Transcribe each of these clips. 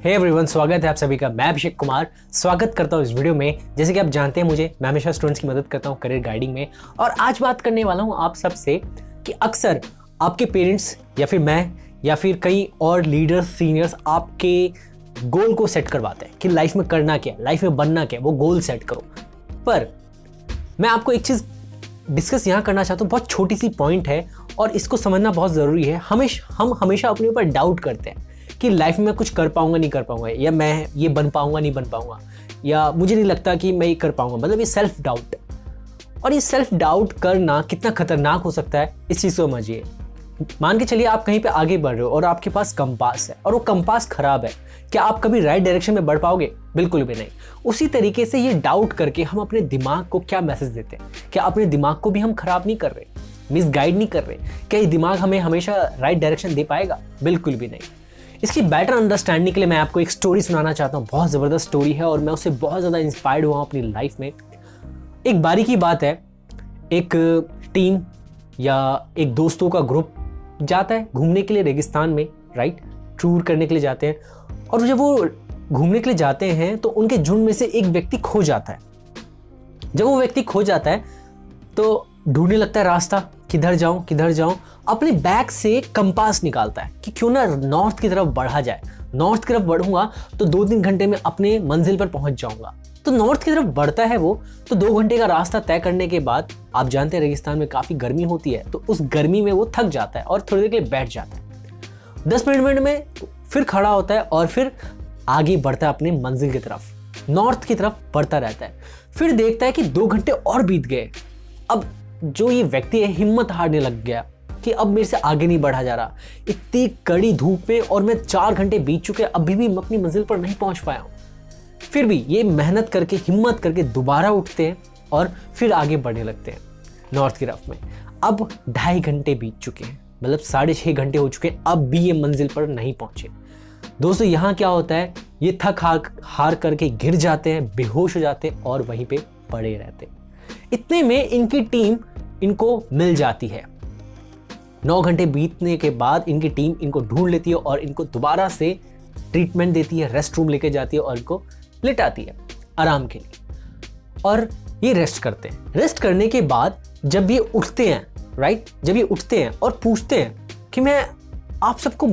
Hey everyone, स्वागत है आप सभी का। मैं अभिषेक कुमार स्वागत करता हूँ इस वीडियो में। जैसे कि आप जानते हैं मुझे, मैं हमेशा स्टूडेंट्स की मदद करता हूँ करियर गाइडिंग में। और आज बात करने वाला हूँ आप सबसे कि अक्सर आपके पेरेंट्स या फिर मैं या फिर कई और लीडर्स सीनियर्स आपके गोल को सेट करवाते हैं कि लाइफ में करना क्या है, लाइफ में बनना क्या है, वो गोल सेट करो। पर मैं आपको एक चीज़ डिस्कस यहाँ करना चाहता हूँ, बहुत छोटी सी पॉइंट है और इसको समझना बहुत ज़रूरी है। हम हमेशा अपने ऊपर डाउट करते हैं कि लाइफ में मैं कुछ कर पाऊंगा नहीं कर पाऊंगा, या मैं ये बन पाऊंगा नहीं बन पाऊंगा, या मुझे नहीं लगता कि मैं ये कर पाऊंगा। मतलब ये सेल्फ डाउट, और ये सेल्फ डाउट करना कितना खतरनाक हो सकता है इस चीज़ को समझिए। मान के चलिए आप कहीं पे आगे बढ़ रहे हो और आपके पास कंपास है और वो कंपास खराब है, क्या आप कभी राइट डायरेक्शन में बढ़ पाओगे? बिल्कुल भी नहीं। उसी तरीके से ये डाउट करके हम अपने दिमाग को क्या मैसेज देते हैं? क्या अपने दिमाग को भी हम खराब नहीं कर रहे, मिसगाइड नहीं कर रहे? क्या ये दिमाग हमें हमेशा राइट डायरेक्शन दे पाएगा? बिल्कुल भी नहीं। इसकी बेटर अंडरस्टैंडिंग के लिए मैं आपको एक स्टोरी सुनाना चाहता हूँ। बहुत ज़बरदस्त स्टोरी है और मैं उससे बहुत ज़्यादा इंस्पायर्ड हुआ अपनी लाइफ में। एक बारी की बात है, एक टीम या एक दोस्तों का ग्रुप जाता है घूमने के लिए रेगिस्तान में, राइट, टूर करने के लिए जाते हैं। और जब वो घूमने के लिए जाते हैं तो उनके झुंड में से एक व्यक्ति खो जाता है। जब वो व्यक्ति खो जाता है तो ढूंढने लगता है रास्ता, किधर जाऊं। अपने बैग से कंपास निकालता है कि क्यों ना नॉर्थ की तरफ बढ़ा जाए। नॉर्थ की तरफ बढ़ूंगा तो 2-3 घंटे में अपने मंजिल पर पहुंच जाऊंगा। तो नॉर्थ की तरफ बढ़ता है वो। तो 2 घंटे का रास्ता तय करने के बाद, आप जानते हैं रेगिस्तान में काफ़ी गर्मी होती है, तो उस गर्मी में वो थक जाता है और थोड़ी देर के लिए बैठ जाता है। 10 मिनट में फिर खड़ा होता है और फिर आगे बढ़ता है अपने मंजिल की तरफ, नॉर्थ की तरफ बढ़ता रहता है। फिर देखता है कि 2 घंटे और बीत गए। अब जो ये व्यक्ति है हिम्मत हारने लग गया कि अब मेरे से आगे नहीं बढ़ा जा रहा। इतनी कड़ी धूप में और मैं 4 घंटे बीत चुके, अभी भी मैं अपनी मंजिल पर नहीं पहुंच पाया हूं। फिर भी ये मेहनत करके, हिम्मत करके दोबारा उठते हैं और फिर आगे बढ़ने लगते हैं नॉर्थ की तरफ में। अब 2.5 घंटे बीत चुके हैं, मतलब 6.5 घंटे हो चुके हैं, अब भी ये मंजिल पर नहीं पहुंचे। दोस्तों यहाँ क्या होता है, ये थक हार करके गिर जाते हैं, बेहोश हो जाते हैं और वहीं पे पड़े रहते हैं। इतने में इनकी टीम इनको मिल जाती है। 9 घंटे बीतने के बाद इनकी टीम इनको ढूंढ लेती है और इनको दोबारा से ट्रीटमेंट देती है, रेस्ट रूम लेके जाती है और इनको लिटाती है आराम के लिए। और ये रेस्ट करते हैं। रेस्ट करने के बाद जब ये उठते हैं, राइट, जब ये उठते हैं और पूछते हैं कि मैं आप सबको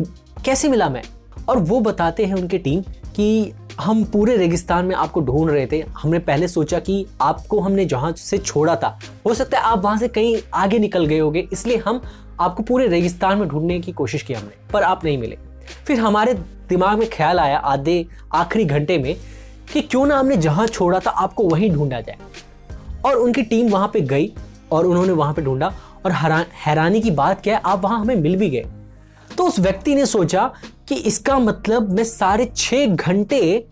कैसे मिला मैं, और वो बताते हैं उनकी टीम कि हम पूरे रेगिस्तान में आपको ढूंढ रहे थे। हमने पहले सोचा कि आपको हमने जहां से छोड़ा था, हो सकता है आप वहां से कहीं आगे निकल गए होंगे, इसलिए हम आपको पूरे रेगिस्तान में ढूंढने की कोशिश की हमने, पर आप नहीं मिले। फिर हमारे दिमाग में ख्याल आया आखिरी घंटे में कि क्यों ना हमने जहां छोड़ा था आपको वहीं ढूंढा जाए। और उनकी टीम वहां पे गई और उन्होंने वहां पे ढूंढा, और हैरानी की बात क्या है, आप वहां हमें मिल भी गए। तो उस व्यक्ति ने सोचा कि इसका मतलब मैं 6.5 घंटे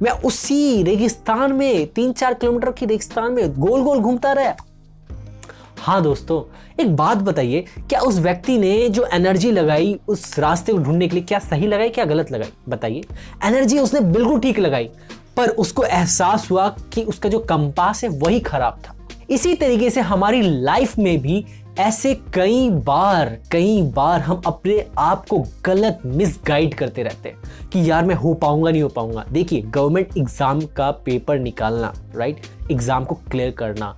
मैं उसी रेगिस्तान में, 3-4 किलोमीटर की रेगिस्तान में गोल गोल घूमता रहा। हाँ दोस्तों, एक बात बताइए, क्या उस व्यक्ति ने जो एनर्जी लगाई उस रास्ते को ढूंढने के लिए, क्या सही लगाई क्या गलत लगाई? बताइए। एनर्जी उसने बिल्कुल ठीक लगाई, पर उसको एहसास हुआ कि उसका जो कंपास है वही खराब था। इसी तरीके से हमारी लाइफ में भी ऐसे कई बार हम अपने आप को गलत मिसगाइड करते रहते हैं कि यार मैं हो पाऊंगा नहीं हो पाऊंगा। देखिए, गवर्नमेंट एग्जाम का पेपर निकालना, राइट, एग्जाम को क्लियर करना,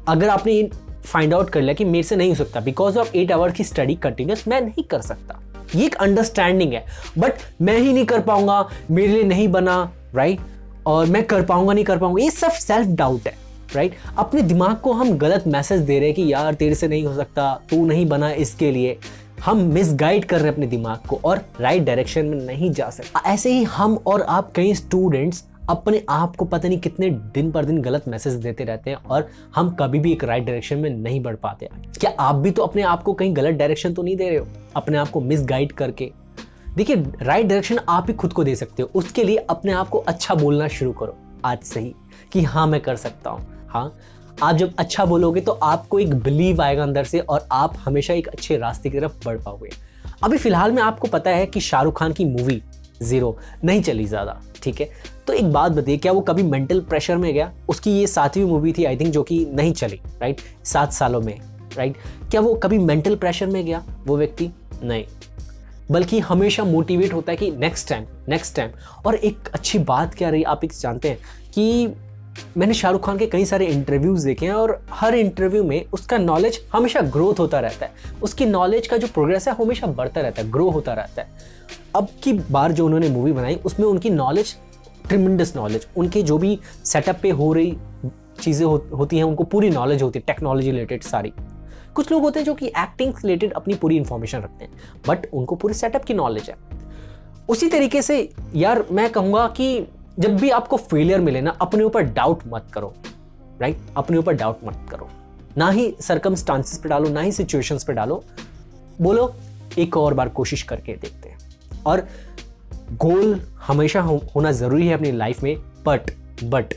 अगर आपने फाइंड आउट कर लिया कि मेरे से नहीं हो सकता बिकॉज ऑफ 8 आवर की स्टडी कंटिन्यूस मैं नहीं कर सकता, ये एक अंडरस्टैंडिंग है। बट मैं ही नहीं कर पाऊंगा, मेरे लिए नहीं बना, राइट, और मैं कर पाऊंगा नहीं कर पाऊंगा, ये सब सेल्फ डाउट है, राइट। अपने दिमाग को हम गलत मैसेज दे रहे हैं कि यार तेरे से नहीं हो सकता, तू नहीं बना इसके लिए। हम मिसगाइड कर रहे हैं अपने दिमाग को और राइट डायरेक्शन में नहीं जा सकते। ऐसे ही हम और आप, कई स्टूडेंट्स अपने आप को पता नहीं कितने दिन पर दिन गलत मैसेज देते रहते हैं और हम कभी भी एक राइट डायरेक्शन में नहीं बढ़ पाते। क्या आप भी तो अपने आप को कहीं गलत डायरेक्शन तो नहीं दे रहे हो अपने आप को मिसगाइड करके? देखिए, राइट डायरेक्शन आप ही खुद को दे सकते हो। उसके लिए अपने आप को अच्छा बोलना शुरू करो आज से ही कि हाँ मैं कर सकता हूँ। हाँ, आप जब अच्छा बोलोगे तो आपको एक बिलीव आएगा अंदर से और आप हमेशा एक अच्छे रास्ते की तरफ बढ़ पाओगे। अभी फिलहाल में आपको पता है कि शाहरुख खान की मूवी 0 नहीं चली ज़्यादा, ठीक है। तो एक बात बताइए, क्या वो कभी मेंटल प्रेशर में गया? उसकी ये 7वीं मूवी थी आई थिंक, जो कि नहीं चली, राइट, 7 सालों में, राइट। क्या वो कभी मेंटल प्रेशर में गया वो व्यक्ति? नहीं। बल्कि हमेशा मोटिवेट होता है कि नेक्स्ट टाइम। और एक अच्छी बात क्या रही, आप एक जानते हैं कि मैंने शाहरुख खान के कई सारे इंटरव्यूज़ देखे हैं और हर इंटरव्यू में उसका नॉलेज हमेशा ग्रोथ होता रहता है, उसकी नॉलेज का जो प्रोग्रेस है हमेशा बढ़ता रहता है, ग्रो होता रहता है। अब की बार जो उन्होंने मूवी बनाई उसमें उनकी नॉलेज, ट्रिमेंडस नॉलेज, उनके जो भी सेटअप पे हो रही चीज़ें होती हैं उनको पूरी नॉलेज होती है, टेक्नोलॉजी रिलेटेड सारी। कुछ लोग होते हैं जो कि एक्टिंग रिलेटेड अपनी पूरी इंफॉर्मेशन रखते हैं बट उनको पूरे सेटअप की नॉलेज है। उसी तरीके से यार मैं कहूँगा कि जब भी आपको फेलियर मिले ना, अपने ऊपर डाउट मत करो, राइट? अपने ऊपर डाउट मत करो, ना ही सर्कमस्टांसेस पे डालो, ना ही सिचुएशंस पे डालो। बोलो एक और बार कोशिश करके देखते हैं। और गोल हमेशा होना ज़रूरी है अपनी लाइफ में, बट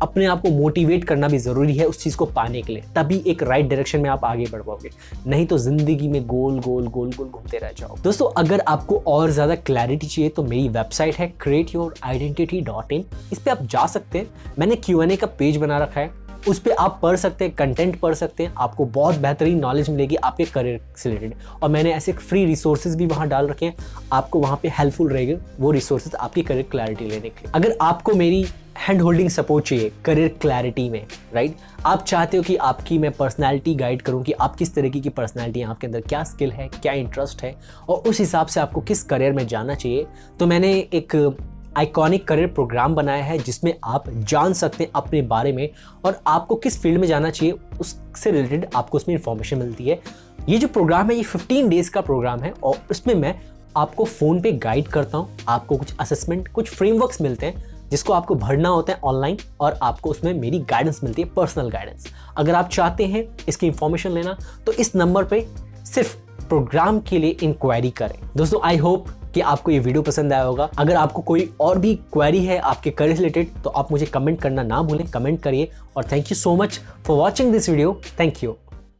अपने आप को मोटिवेट करना भी ज़रूरी है उस चीज़ को पाने के लिए, तभी एक राइट डायरेक्शन में आप आगे बढ़ पाओगे। नहीं तो ज़िंदगी में गोल गोल घूमते रह जाओ। दोस्तों, अगर आपको और ज़्यादा क्लैरिटी चाहिए तो मेरी वेबसाइट है createyouridentity.in। इस पर आप जा सकते हैं। मैंने Q&A का पेज बना रखा है, उस पर आप पढ़ सकते हैं, कंटेंट पढ़ सकते हैं, आपको बहुत बेहतरीन नॉलेज मिलेगी आपके करियर से रिलेटेड। और मैंने ऐसे फ्री रिसोर्सेज भी वहाँ डाल रखे हैं, आपको वहाँ पे हेल्पफुल रहेगा वो रिसोर्सेज आपकी करियर क्लैरिटी लेने के लिए। अगर आपको मेरी हैंड होल्डिंग सपोर्ट चाहिए करियर क्लैरिटी में, राइट? आप चाहते हो कि आपकी मैं पर्सनैलिटी गाइड करूँ कि आप किस तरीके की पर्सनैलिटी है, आपके अंदर क्या स्किल है, क्या इंटरेस्ट है, और उस हिसाब से आपको किस करियर में जाना चाहिए, तो मैंने एक आइकॉनिक करियर प्रोग्राम बनाया है जिसमें आप जान सकते हैं अपने बारे में और आपको किस फील्ड में जाना चाहिए उससे रिलेटेड आपको उसमें इंफॉर्मेशन मिलती है। ये जो प्रोग्राम है ये 15 डेज का प्रोग्राम है और उसमें मैं आपको फ़ोन पे गाइड करता हूँ। आपको कुछ असेसमेंट, कुछ फ्रेमवर्क्स मिलते हैं जिसको आपको भरना होता है ऑनलाइन और आपको उसमें मेरी गाइडेंस मिलती है, पर्सनल गाइडेंस। अगर आप चाहते हैं इसकी इंफॉर्मेशन लेना तो इस नंबर पे सिर्फ प्रोग्राम के लिए इंक्वायरी करें। दोस्तों, आई होप कि आपको ये वीडियो पसंद आया होगा। अगर आपको कोई और भी क्वेरी है आपके करियर रिलेटेड तो आप मुझे कमेंट करना ना भूलें, कमेंट करिए। और thank you so much for watching this video. Thank you.